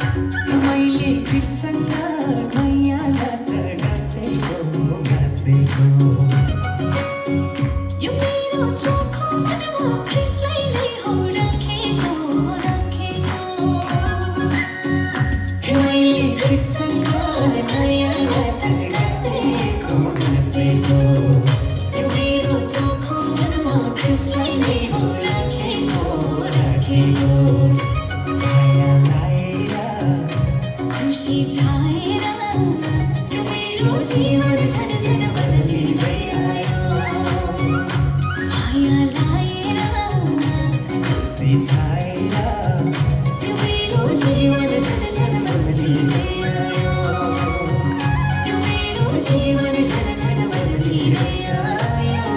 मैले कृष्ण नैयाँमा त गाँसेको यो मेरो चोखो मनमा ख्रिसलाई नै हो राखेको हे मैले कृष्ण नैयाँमा त गाँसेको यो मेरो चोखो मनमा ख्रिसलाई नै हो राखेको माया लाएर खुसी छाएर यो मेरो जीवन झन झन बदलिँदै आयो माया लाएर खुसी छाएर यो मेरो जीवन झन झन बदलिँदै आयो यो मेरो जीवन झन झन बदलिँदै आयो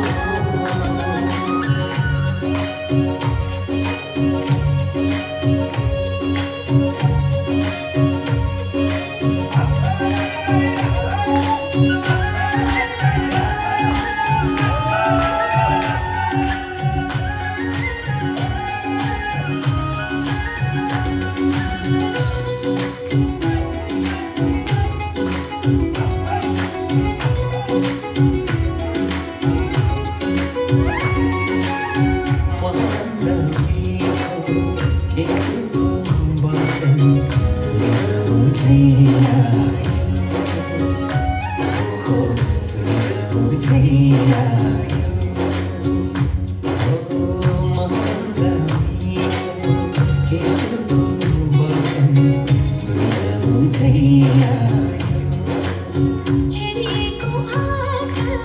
छेडिएको आँखा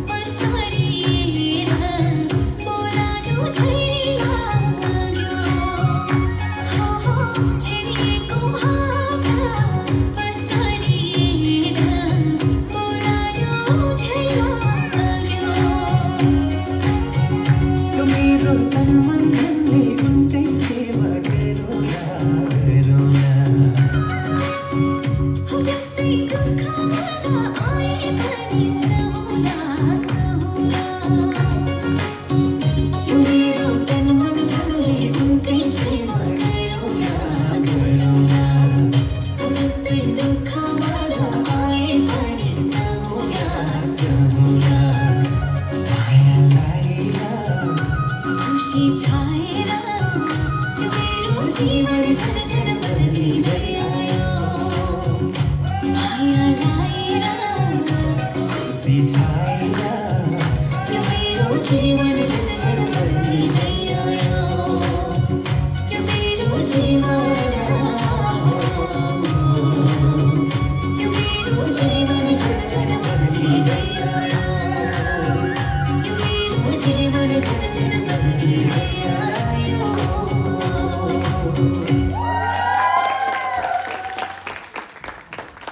पसारिएर बोलायो झै लाग्यो छेडिएको आँखा पसारिएर बोलायो झै लाग्यो यो मेरो तन मन धनले उनकै सेवा गरौँला हो जस्तै दुःखमा आए पनि सहुला यो मेरो तन मन धनले उनकै सेवा गरौँला हो जस्तै दुःखमा आए पनि सहुला माया लाएर खुसी छाएर यो मेरो जीवन झन झन बदलिँदै आयो माया लाएर खुसी छाएर यो मेरो जीवन झन झन बदलिँदै आयो